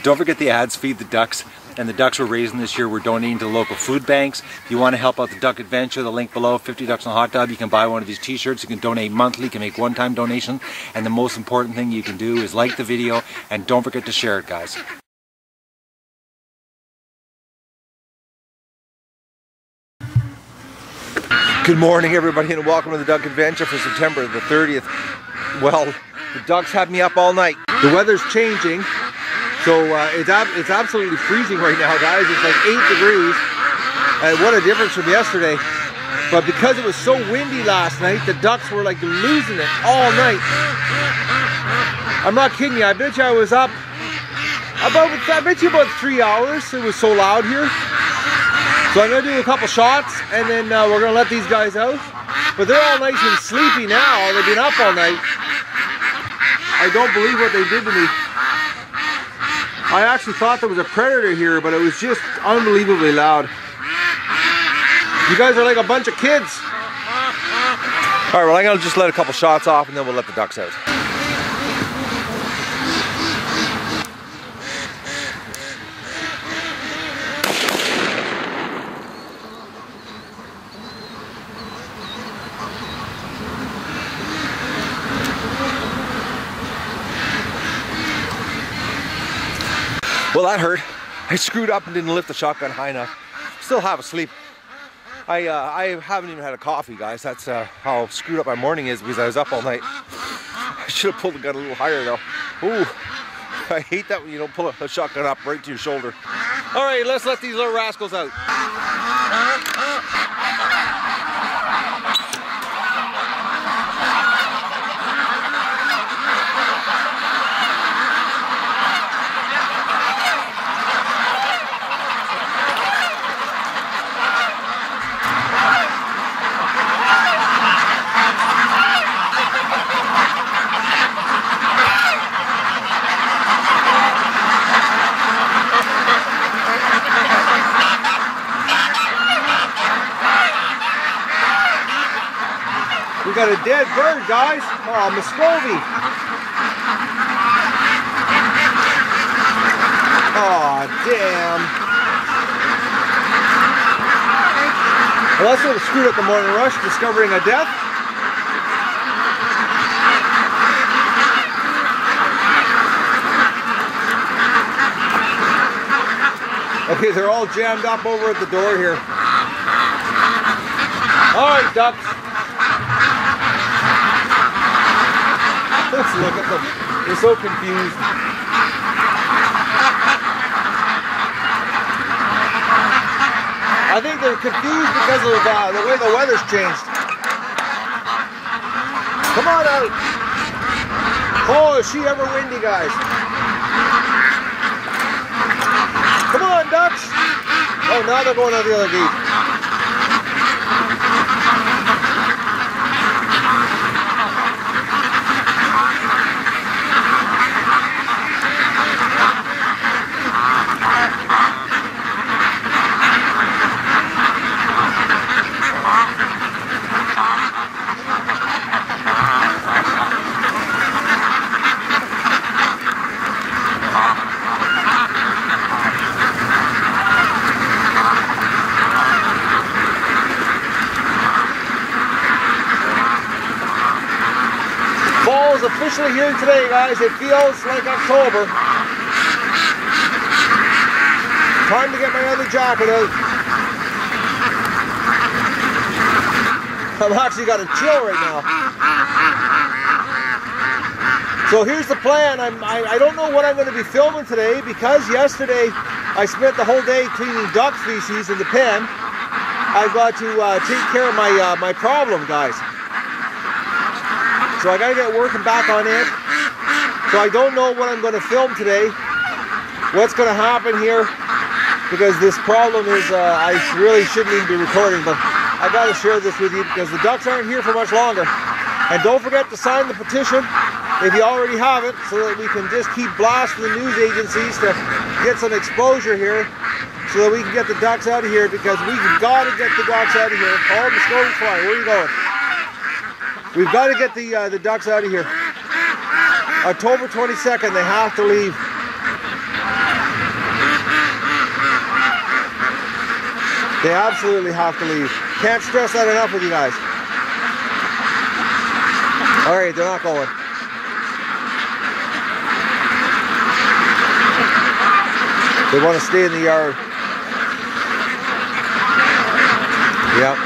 Don't forget the ads feed the ducks, and the ducks we're raising this year we're donating to local food banks. If you want to help out the Duck Adventure, the link below, 50 Ducks in a Hot Tub, you can buy one of these t-shirts. You can donate monthly, you can make one-time donation, and the most important thing you can do is like the video, and don't forget to share it, guys. Good morning, everybody, and welcome to the Duck Adventure for September the 30th. Well, the ducks had me up all night. The weather's changing, so it's absolutely freezing right now, guys. It's like 8 degrees, and what a difference from yesterday. But because it was so windy last night, the ducks were like losing it all night. I'm not kidding you. I bet you I was up about 3 hours. It was so loud here. So I'm going to do a couple shots, and then we're going to let these guys out. But they're all nice and sleepy now. They've been up all night. I don't believe what they did to me. I actually thought there was a predator here, but it was just unbelievably loud. You guys are like a bunch of kids. All right, well, I'm going to just let a couple shots off, and then we'll let the ducks out. Well, that hurt. I screwed up and didn't lift the shotgun high enough. Still half asleep. I haven't even had a coffee, guys. That's how screwed up my morning is, because I was up all night. I should have pulled the gun a little higher though. Ooh, I hate that when you don't pull a shotgun up right to your shoulder. All right, let's let these little rascals out. We got a dead bird, guys. Oh, Muscovy. Oh, damn. Well, that's what screwed up the morning rush, discovering a death. Okay, they're all jammed up over at the door here. All right, ducks. Let's look at them. They're so confused. I think they're confused because of the way the weather's changed. Come on out. Oh, is she ever windy, guys? Come on, ducks. Oh, now they're going out the other gate. Fall is officially here today, guys. It feels like October. Time to get my other jacket out. I've actually got a chill right now. So here's the plan. I don't know what I'm going to be filming today, because yesterday I spent the whole day cleaning duck feces in the pen. I've got to take care of my problem, guys. So I got to get working back on it. So I don't know what I'm going to film today, what's going to happen here, because this problem is, I really shouldn't even be recording, but I got to share this with you because the ducks aren't here for much longer. And don't forget to sign the petition if you already haven't, so that we can just keep blasting the news agencies to get some exposure here, so that we can get the ducks out of here, because we've got to get the ducks out of here. Oh, Muscovy's flying. Where are you going? We've got to get the ducks out of here. October 22nd, they have to leave. They absolutely have to leave. Can't stress that enough with you guys. Alright, they're not going. They want to stay in the yard. Yep.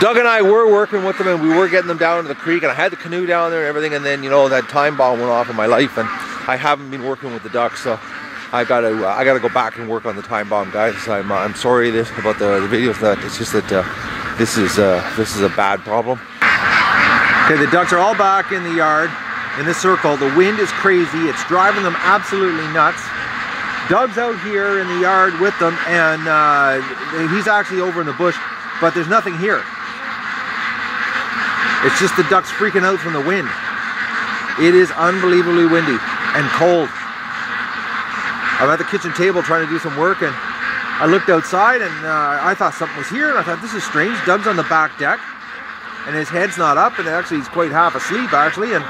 Doug and I were working with them, and we were getting them down to the creek, and I had the canoe down there and everything, and then, you know, that time bomb went off in my life, and I haven't been working with the ducks, so I gotta go back and work on the time bomb, guys. I'm sorry about the videos. That it's just that this is a bad problem. Okay, the ducks are all back in the yard in this circle. The wind is crazy. It's driving them absolutely nuts. Doug's out here in the yard with them, and he's actually over in the bush, but there's nothing here. It's just the ducks freaking out from the wind. It is unbelievably windy and cold. I'm at the kitchen table trying to do some work, and I looked outside, and I thought something was here, and I thought, this is strange. Doug's on the back deck, and his head's not up, and actually he's quite half asleep, actually, and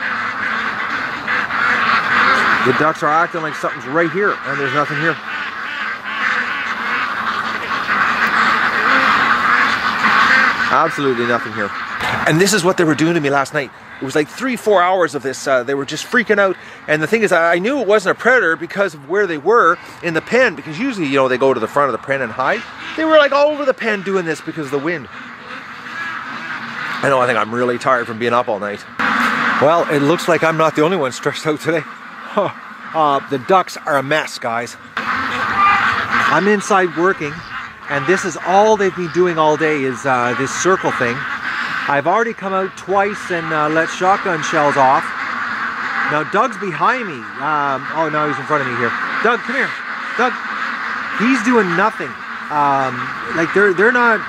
the ducks are acting like something's right here, and there's nothing here. Absolutely nothing here. And this is what they were doing to me last night. It was like 3-4 hours of this. They were just freaking out. And the thing is, I knew it wasn't a predator because of where they were in the pen. Because usually, you know, they go to the front of the pen and hide. They were like all over the pen doing this because of the wind. I think I'm really tired from being up all night. Well, it looks like I'm not the only one stressed out today. The ducks are a mess, guys. I'm inside working, and this is all they've been doing all day is this circle thing. I've already come out twice and let shotgun shells off. Now Doug's behind me. Oh, no, he's in front of me here. Doug, come here. Doug, he's doing nothing. Like they're not.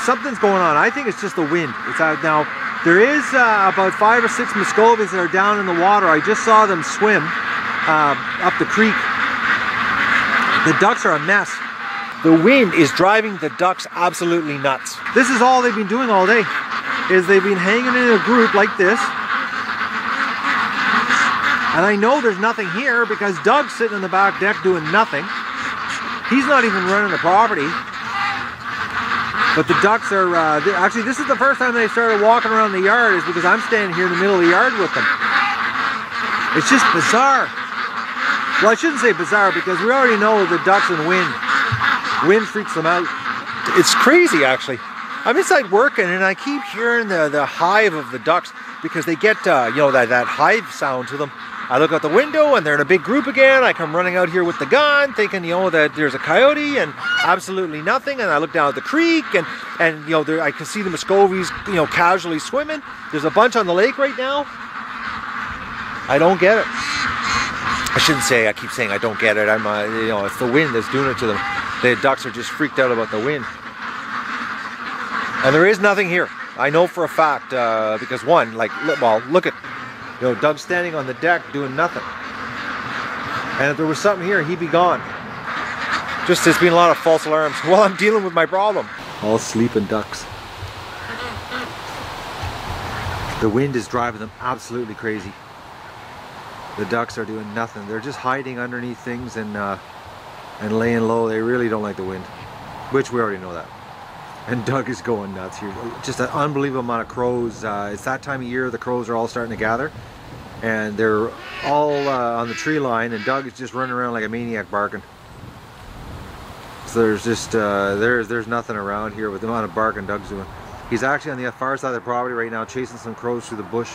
Something's going on. I think it's just the wind. It's out now. There is about 5 or 6 Muscovies that are down in the water. I just saw them swim up the creek. The ducks are a mess. The wind is driving the ducks absolutely nuts. This is all they've been doing all day. Is they've been hanging in a group like this. And I know there's nothing here because Doug's sitting on the back deck doing nothing. He's not even running the property. But the ducks are, actually this is the first time they started walking around the yard is because I'm standing here in the middle of the yard with them. It's just bizarre. Well, I shouldn't say bizarre because we already know the ducks and wind. Wind freaks them out. It's crazy, actually. I'm inside working and I keep hearing the hive of the ducks because they get, you know, that hive sound to them. I look out the window and they're in a big group again. I come running out here with the gun thinking, you know, that there's a coyote and absolutely nothing. And I look down at the creek and you know, I can see the Muscovies, you know, casually swimming. There's a bunch on the lake right now. I don't get it. I shouldn't say, I keep saying I don't get it. I'm, you know, it's the wind that's doing it to them. The ducks are just freaked out about the wind. And there is nothing here. I know for a fact, because one, like, well, look at, you know, Doug's standing on the deck doing nothing. And if there was something here, he'd be gone. Just there's been a lot of false alarms while I'm dealing with my problem. All sleeping ducks. The wind is driving them absolutely crazy. The ducks are doing nothing. They're just hiding underneath things and laying low. They really don't like the wind, which we already know that. And Doug is going nuts here. Just an unbelievable amount of crows. It's that time of year, the crows are all starting to gather. And they're all on the tree line, and Doug is just running around like a maniac barking. So there's just, there's nothing around here with the amount of barking Doug's doing. He's actually on the far side of the property right now, chasing some crows through the bush.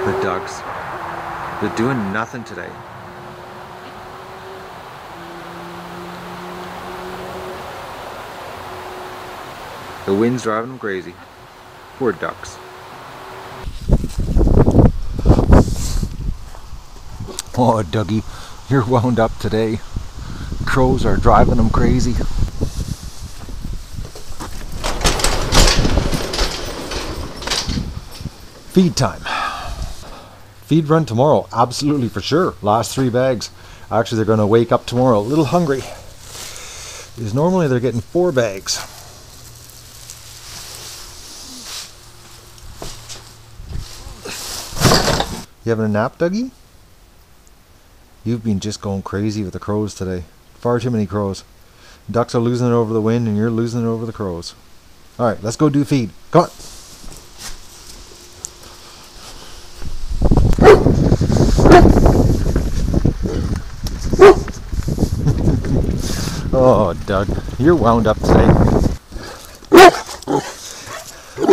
The ducks, they're doing nothing today. The wind's driving them crazy. Poor ducks. Oh, Dougie, you're wound up today. Crows are driving them crazy. Feed time. Feed run tomorrow, absolutely for sure. Last 3 bags. Actually, they're going to wake up tomorrow a little hungry. Because normally they're getting 4 bags. You having a nap, Dougie? You've been just going crazy with the crows today. Far too many crows. Ducks are losing it over the wind and you're losing it over the crows. Alright, let's go do feed. Come on. Oh, Doug, you're wound up today.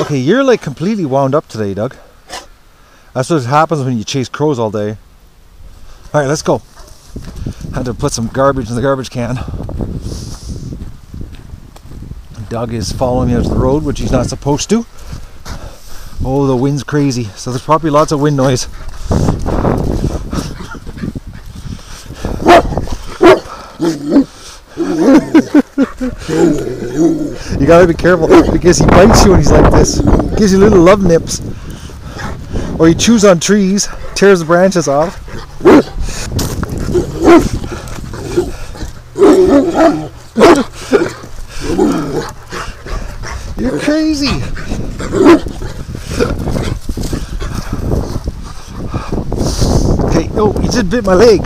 Okay, you're like completely wound up today, Doug. That's what happens when you chase crows all day. Alright, let's go. Had to put some garbage in the garbage can. Doug is following me out to the road, which he's not supposed to. Oh, the wind's crazy, so there's probably lots of wind noise. You gotta be careful because he bites you when he's like this. Gives you little love nips. Or he chews on trees, tears the branches off. You're crazy. Okay, oh, he just bit my leg.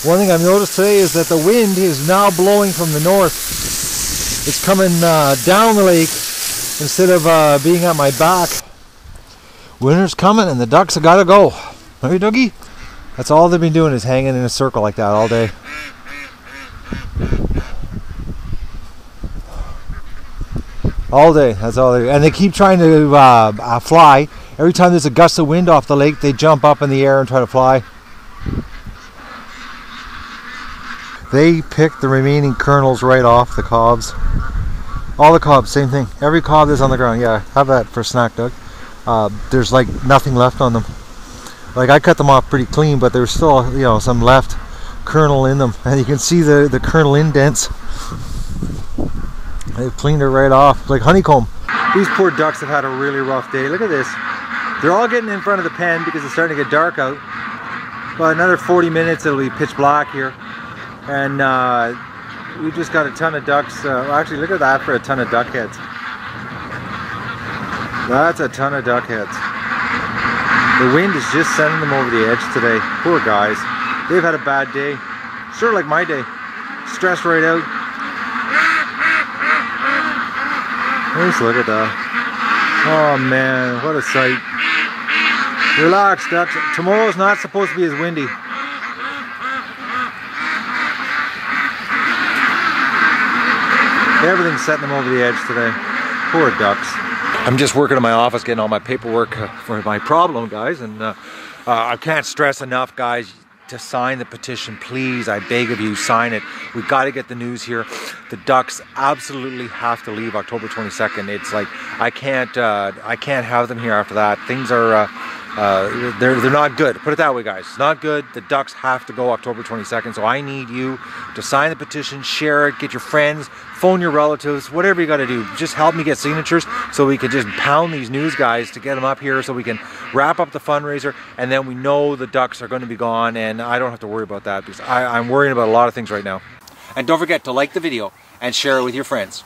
One thing I've noticed today is that the wind is now blowing from the north. It's coming down the lake instead of being at my back. Winter's coming and the ducks have got to go. Hey, Dougie? That's all they've been doing is hanging in a circle like that all day. All day, that's all they do. And they keep trying to fly. Every time there's a gust of wind off the lake, they jump up in the air and try to fly. They pick the remaining kernels right off the cobs. All the cobs, same thing. Every cob that's on the ground. Yeah, have that for a snack, Doug. There's like nothing left on them. Like I cut them off pretty clean, but there's still, you know, some left kernel in them, and you can see the kernel indents. They've cleaned it right off, like honeycomb. These poor ducks have had a really rough day. Look at this. They're all getting in front of the pen because it's starting to get dark out. But another 40 minutes it'll be pitch black here. And we just got a ton of ducks. Well, actually, look at that for a ton of duck heads. That's a ton of duck heads. The wind is just sending them over the edge today. Poor guys. They've had a bad day. Sort of like my day. Stressed right out. Just look at that. Oh man, what a sight. Relax, ducks. Tomorrow's not supposed to be as windy. Everything's setting them over the edge today. Poor ducks. I'm just working in my office getting all my paperwork for my problem, guys, and I can't stress enough, guys, to sign the petition. Please, I beg of you, sign it. We've got to get the news here. The ducks absolutely have to leave October 22nd. It's like I can't have them here after that. Things are they're not good. Put it that way, guys. It's not good. The ducks have to go October 22nd. So I need you to sign the petition, share it, get your friends, phone your relatives, whatever you got to do. Just help me get signatures so we can just pound these news guys to get them up here so we can wrap up the fundraiser, and then we know the ducks are going to be gone, and I don't have to worry about that because I'm worrying about a lot of things right now. And don't forget to like the video and share it with your friends.